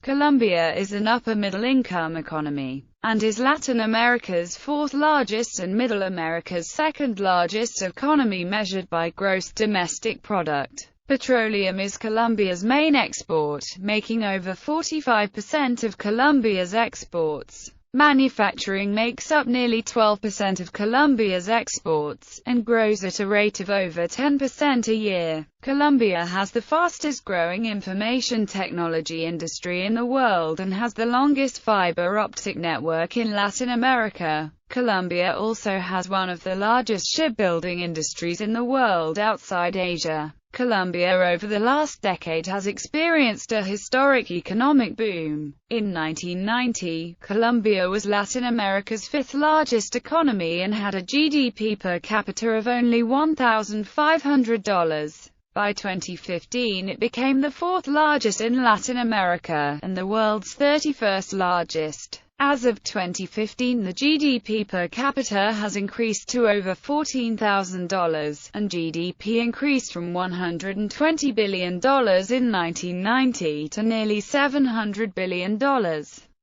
Colombia is an upper-middle-income economy, and is Latin America's fourth largest and Middle America's second largest economy measured by gross domestic product. Petroleum is Colombia's main export, making over 45% of Colombia's exports. Manufacturing makes up nearly 12% of Colombia's exports, and grows at a rate of over 10% a year. Colombia has the fastest-growing information technology industry in the world and has the longest fiber optic network in Latin America. Colombia also has one of the largest shipbuilding industries in the world outside Asia. Colombia over the last decade has experienced a historic economic boom. In 1990, Colombia was Latin America's fifth largest economy and had a GDP per capita of only $1,500. By 2015 it became the fourth largest in Latin America, and the world's 31st largest. As of 2015 the GDP per capita has increased to over $14,000, and GDP increased from $120 billion in 1990 to nearly $700 billion.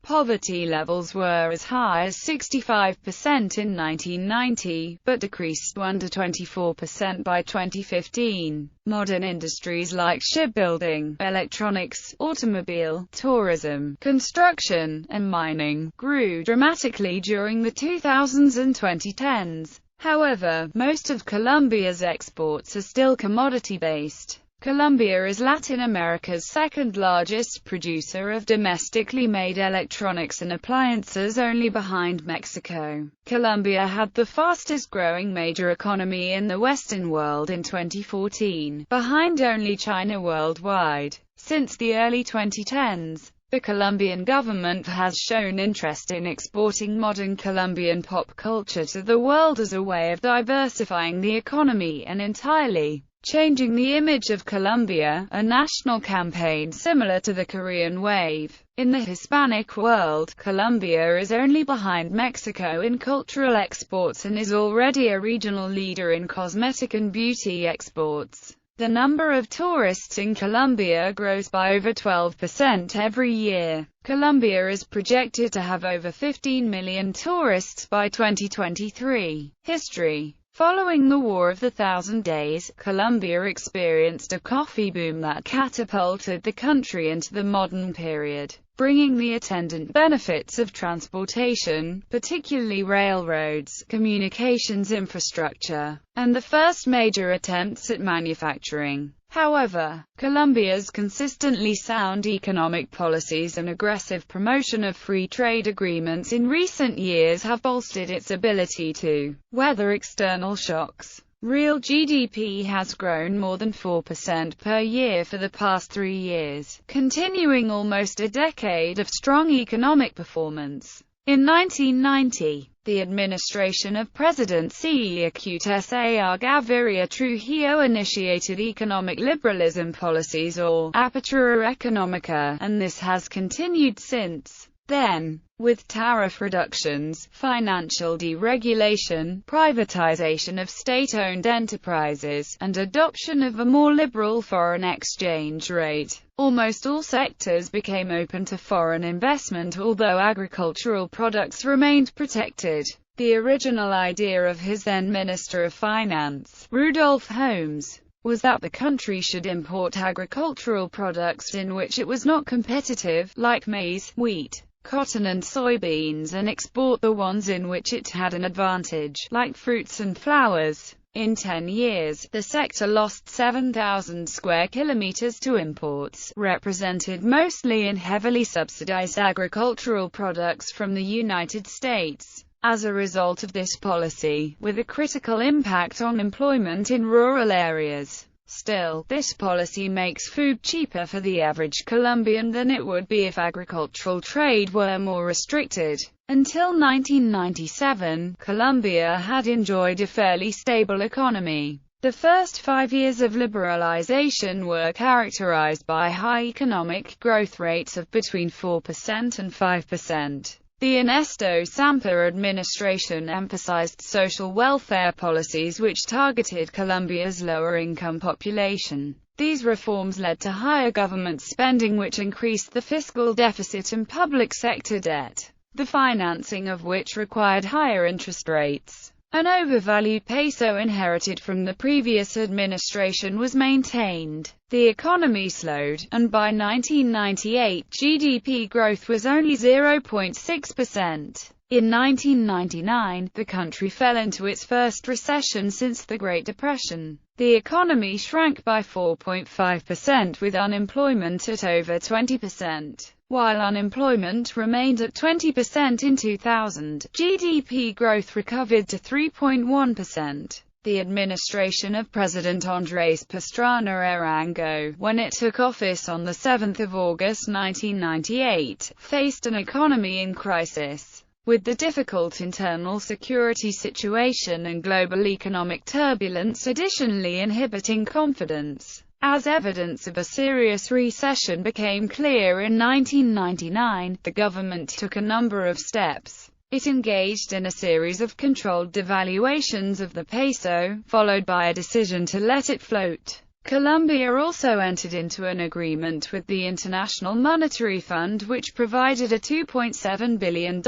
Poverty levels were as high as 65% in 1990, but decreased to under 24% by 2015. Modern industries like shipbuilding, electronics, automobile, tourism, construction, and mining grew dramatically during the 2000s and 2010s. However, most of Colombia's exports are still commodity-based. Colombia is Latin America's second-largest producer of domestically made electronics and appliances, only behind Mexico. Colombia had the fastest-growing major economy in the Western world in 2014, behind only China worldwide. Since the early 2010s, the Colombian government has shown interest in exporting modern Colombian pop culture to the world as a way of diversifying the economy and entirely changing the image of Colombia, a national campaign similar to the Korean Wave. In the Hispanic world, Colombia is only behind Mexico in cultural exports and is already a regional leader in cosmetic and beauty exports. The number of tourists in Colombia grows by over 12% every year. Colombia is projected to have over 15 million tourists by 2023. History. Following the War of the Thousand Days, Colombia experienced a coffee boom that catapulted the country into the modern period, bringing the attendant benefits of transportation, particularly railroads, communications infrastructure, and the first major attempts at manufacturing. However, Colombia's consistently sound economic policies and aggressive promotion of free trade agreements in recent years have bolstered its ability to weather external shocks. Real GDP has grown more than 4% per year for the past 3 years, continuing almost a decade of strong economic performance. In 1990, the administration of President Cesar Gaviria Trujillo initiated economic liberalism policies, or apertura económica, and this has continued since then, with tariff reductions, financial deregulation, privatization of state-owned enterprises, and adoption of a more liberal foreign exchange rate. Almost all sectors became open to foreign investment, although agricultural products remained protected. The original idea of his then Minister of Finance, Rudolph Holmes, was that the country should import agricultural products in which it was not competitive, like maize, wheat, cotton and soybeans, and export the ones in which it had an advantage, like fruits and flowers. In 10 years, the sector lost 7,000 square kilometers to imports, represented mostly in heavily subsidized agricultural products from the United States. As a result of this policy, with a critical impact on employment in rural areas. Still, this policy makes food cheaper for the average Colombian than it would be if agricultural trade were more restricted. Until 1997, Colombia had enjoyed a fairly stable economy. The first 5 years of liberalization were characterized by high economic growth rates of between 4% and 5%. The Ernesto Samper administration emphasized social welfare policies which targeted Colombia's lower-income population. These reforms led to higher government spending, which increased the fiscal deficit and public sector debt, the financing of which required higher interest rates. An overvalued peso inherited from the previous administration was maintained. The economy slowed, and by 1998, GDP growth was only 0.6%. In 1999, the country fell into its first recession since the Great Depression. The economy shrank by 4.5%, with unemployment at over 20%. While unemployment remained at 20% in 2000, GDP growth recovered to 3.1%. The administration of President Andrés Pastrana Arango, when it took office on 7 August 1998, faced an economy in crisis. With the difficult internal security situation and global economic turbulence additionally inhibiting confidence, as evidence of a serious recession became clear in 1999, the government took a number of steps. It engaged in a series of controlled devaluations of the peso, followed by a decision to let it float. Colombia also entered into an agreement with the International Monetary Fund, which provided a $2.7 billion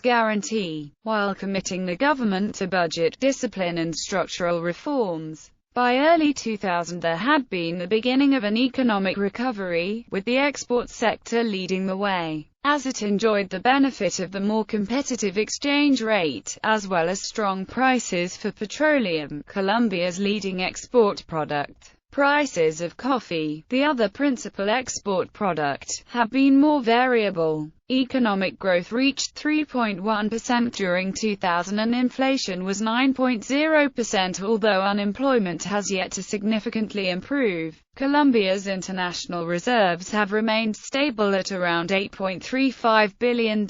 guarantee, while committing the government to budget discipline and structural reforms. By early 2000 there had been the beginning of an economic recovery, with the export sector leading the way, as it enjoyed the benefit of the more competitive exchange rate, as well as strong prices for petroleum, Colombia's leading export product. Prices of coffee, the other principal export product, have been more variable. Economic growth reached 3.1% during 2000 and inflation was 9.0%, although unemployment has yet to significantly improve. Colombia's international reserves have remained stable at around $8.35 billion.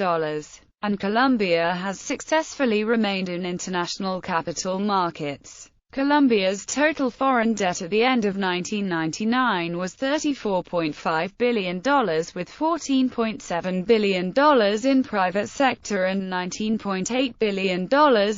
And Colombia has successfully remained in international capital markets. Colombia's total foreign debt at the end of 1999 was $34.5 billion, with $14.7 billion in private sector and $19.8 billion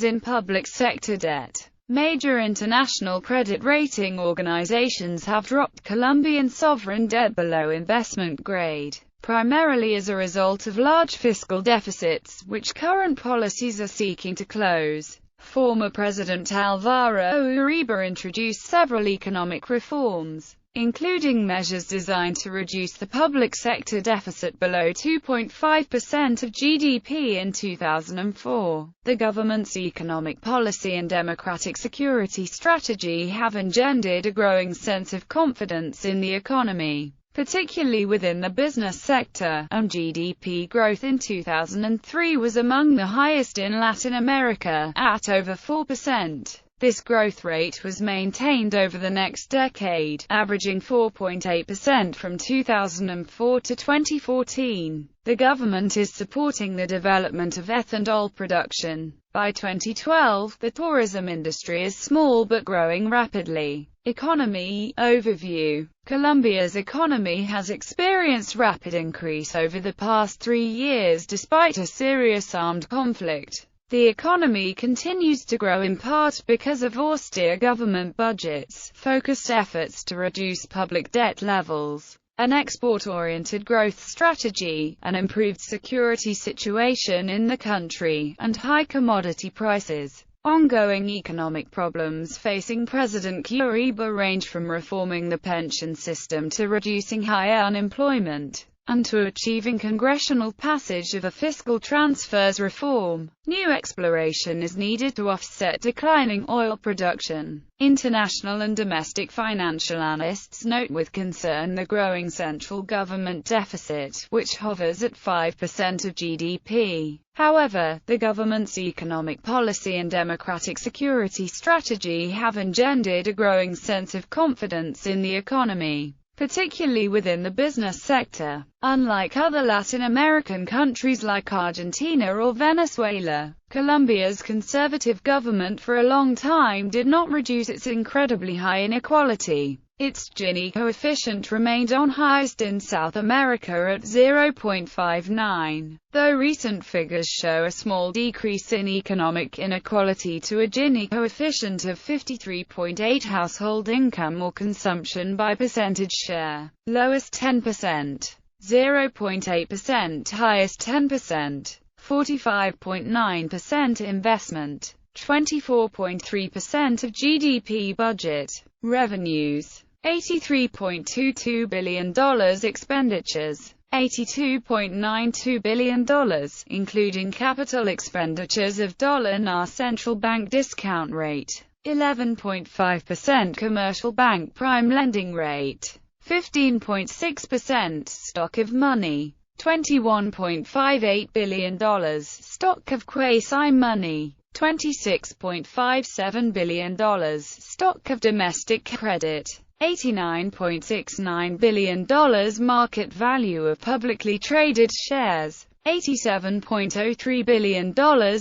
in public sector debt. Major international credit rating organizations have dropped Colombian sovereign debt below investment grade, primarily as a result of large fiscal deficits, which current policies are seeking to close. Former President Álvaro Uribe introduced several economic reforms, including measures designed to reduce the public sector deficit below 2.5% of GDP in 2004. The government's economic policy and democratic security strategy have engendered a growing sense of confidence in the economy, particularly within the business sector, and GDP growth in 2003 was among the highest in Latin America, at over 4%. This growth rate was maintained over the next decade, averaging 4.8% from 2004 to 2014. The government is supporting the development of ethanol production. By 2012, the tourism industry is small but growing rapidly. Economy overview. Colombia's economy has experienced rapid increase over the past 3 years despite a serious armed conflict. The economy continues to grow in part because of austere government budgets, focused efforts to reduce public debt levels, an export-oriented growth strategy, an improved security situation in the country, and high commodity prices. Ongoing economic problems facing President Uribe range from reforming the pension system to reducing high unemployment, and to achieving congressional passage of a fiscal transfers reform. New exploration is needed to offset declining oil production. International and domestic financial analysts note with concern the growing central government deficit, which hovers at 5% of GDP. However, the government's economic policy and democratic security strategy have engendered a growing sense of confidence in the economy, particularly within the business sector. Unlike other Latin American countries like Argentina or Venezuela, Colombia's conservative government for a long time did not reduce its incredibly high inequality. Its Gini coefficient remained on highest in South America at 0.59, though recent figures show a small decrease in economic inequality to a Gini coefficient of 53.8 household income or consumption by percentage share, lowest 10%, 0.8%, highest 10%, 45.9% investment, 24.3% of GDP budget, revenues, $83.22 billion, expenditures, $82.92 billion, including capital expenditures of $NAR central bank discount rate, 11.5% commercial bank prime lending rate, 15.6% stock of money, $21.58 billion, stock of quasi-money, $26.57 billion, stock of domestic credit, $89.69 billion, market value of publicly traded shares, $87.03 billion,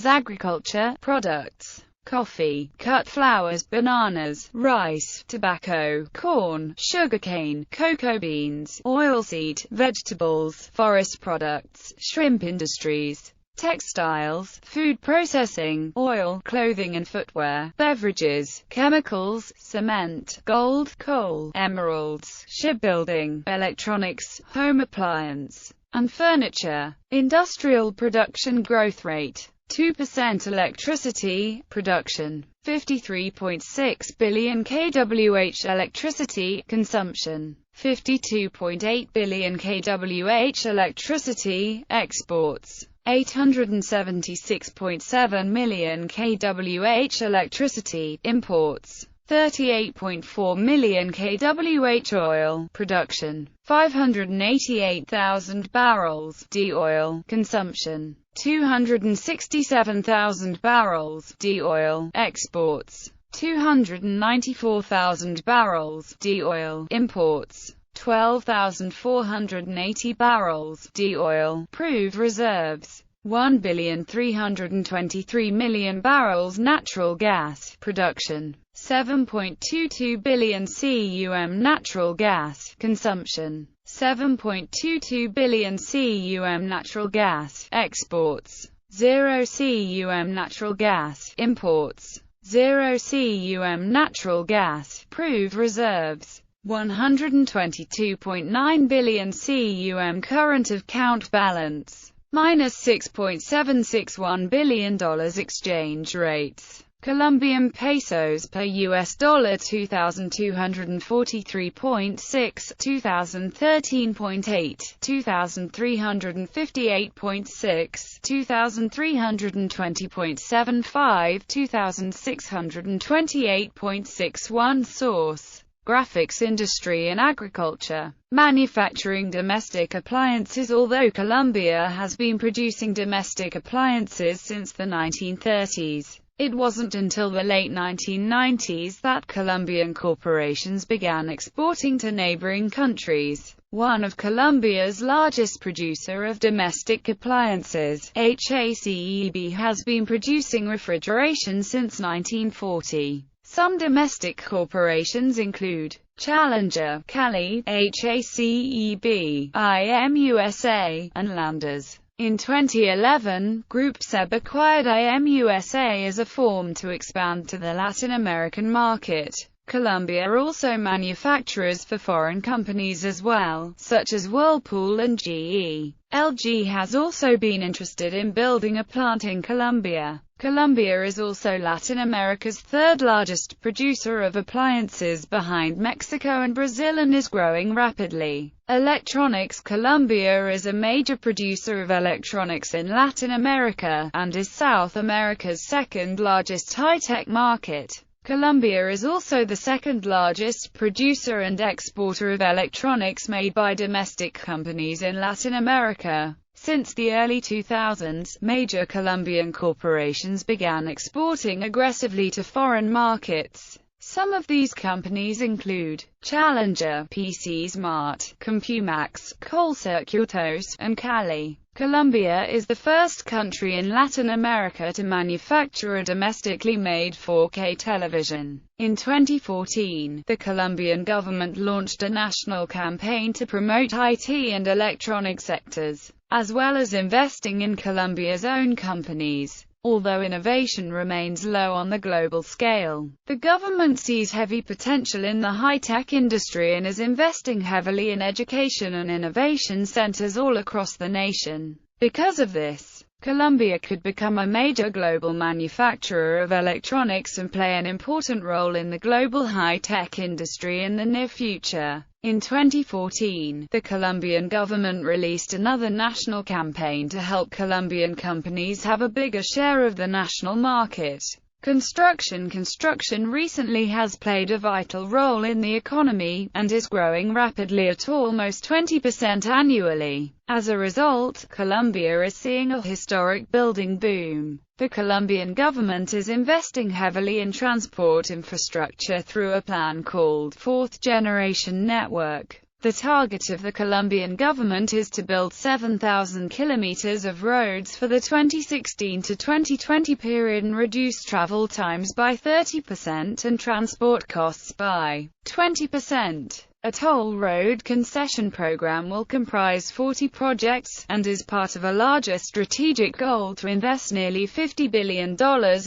agriculture products, coffee, cut flowers, bananas, rice, tobacco, corn, sugarcane, cocoa beans, oilseed, vegetables, forest products, shrimp industries, textiles, food processing, oil, clothing and footwear, beverages, chemicals, cement, gold, coal, emeralds, shipbuilding, electronics, home appliance, and furniture. Industrial production growth rate, 2%. Electricity production, 53.6 billion kWh. Electricity consumption, 52.8 billion kWh. Electricity exports, 876.7 million kWh. Electricity imports, 38.4 million kWh. Oil production, 588,000 barrels. D-oil consumption, 267,000 barrels. D-oil exports, 294,000 barrels. D-oil imports, 12,480 barrels. D-oil proved reserves, 1,323,000,000 barrels. Natural gas production, 7.22 billion cum. Natural gas consumption, 7.22 billion cum. Natural gas exports, 0 cum. Natural gas imports, 0 cum. Natural gas proved reserves, 122.9 billion cum. Current account balance, minus $6.761 billion. Exchange rates, Colombian pesos per US dollar 2,243.6, 2013.8, 2,358.6, 2,320.75, 2,628.61. Source: graphics industry and agriculture. Manufacturing domestic appliances. Although Colombia has been producing domestic appliances since the 1930s, it wasn't until the late 1990s that Colombian corporations began exporting to neighboring countries. One of Colombia's largest producer of domestic appliances, HACEB, has been producing refrigeration since 1940. Some domestic corporations include Challenger, Cali, HACEB, IMUSA, and Landers. In 2011, Group SEB acquired IMUSA as a form to expand to the Latin American market. Colombia also manufactures for foreign companies as well, such as Whirlpool and GE. LG has also been interested in building a plant in Colombia. Colombia is also Latin America's third largest producer of appliances behind Mexico and Brazil and is growing rapidly. Electronics. Colombia is a major producer of electronics in Latin America, and is South America's second largest high-tech market. Colombia is also the second largest producer and exporter of electronics made by domestic companies in Latin America. Since the early 2000s, major Colombian corporations began exporting aggressively to foreign markets. Some of these companies include Challenger, PC Smart, Compumax, Colcircuitos, and Cali. Colombia is the first country in Latin America to manufacture a domestically made 4K television. In 2014, the Colombian government launched a national campaign to promote IT and electronic sectors, as well as investing in Colombia's own companies. Although innovation remains low on the global scale, the government sees heavy potential in the high-tech industry and is investing heavily in education and innovation centers all across the nation. Because of this, Colombia could become a major global manufacturer of electronics and play an important role in the global high-tech industry in the near future. In 2014, the Colombian government released another national campaign to help Colombian companies have a bigger share of the national market. Construction recently has played a vital role in the economy, and is growing rapidly at almost 20% annually. As a result, Colombia is seeing a historic building boom. The Colombian government is investing heavily in transport infrastructure through a plan called Fourth Generation Network. The target of the Colombian government is to build 7,000 kilometers of roads for the 2016 to 2020 period and reduce travel times by 30% and transport costs by 20%. A toll road concession program will comprise 40 projects, and is part of a larger strategic goal to invest nearly $50 billion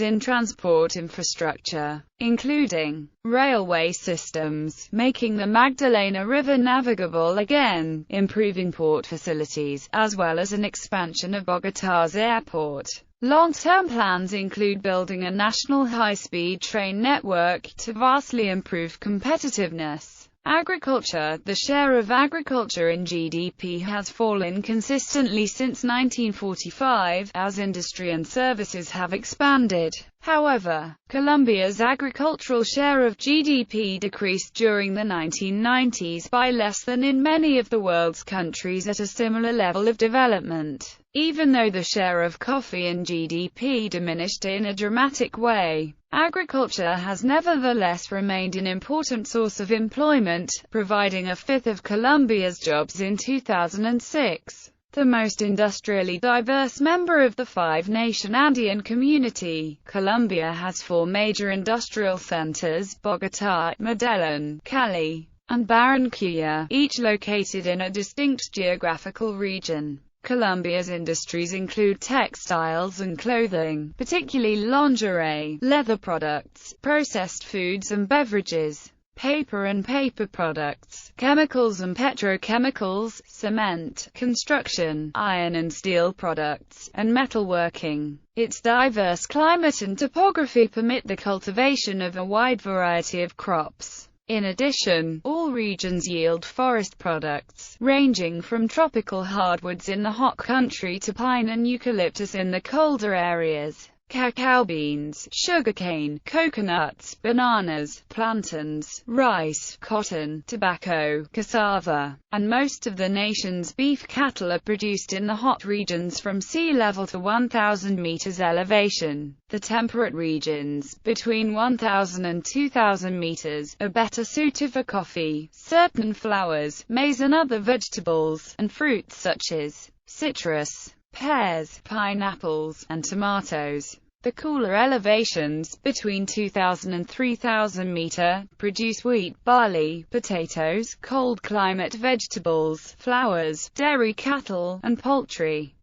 in transport infrastructure, including railway systems, making the Magdalena River navigable again, improving port facilities, as well as an expansion of Bogotà's airport. Long-term plans include building a national high-speed train network to vastly improve competitiveness. Agriculture. The share of agriculture in GDP has fallen consistently since 1945, as industry and services have expanded. However, Colombia's agricultural share of GDP decreased during the 1990s by less than in many of the world's countries at a similar level of development. Even though the share of coffee in GDP diminished in a dramatic way, agriculture has nevertheless remained an important source of employment, providing a fifth of Colombia's jobs in 2006. The most industrially diverse member of the five-nation Andean community, Colombia has four major industrial centers: Bogotá, Medellín, Cali, and Barranquilla, each located in a distinct geographical region. Colombia's industries include textiles and clothing, particularly lingerie, leather products, processed foods and beverages, paper and paper products, chemicals and petrochemicals, cement, construction, iron and steel products, and metalworking. Its diverse climate and topography permit the cultivation of a wide variety of crops. In addition, all regions yield forest products, ranging from tropical hardwoods in the hot country to pine and eucalyptus in the colder areas. Cacao beans, sugarcane, coconuts, bananas, plantains, rice, cotton, tobacco, cassava, and most of the nation's beef cattle are produced in the hot regions from sea level to 1,000 meters elevation. The temperate regions, between 1,000 and 2,000 meters, are better suited for coffee, certain flowers, maize and other vegetables, and fruits such as citrus, pears, pineapples, and tomatoes. The cooler elevations, between 2,000 and 3,000 meter, produce wheat, barley, potatoes, cold climate vegetables, flowers, dairy cattle, and poultry.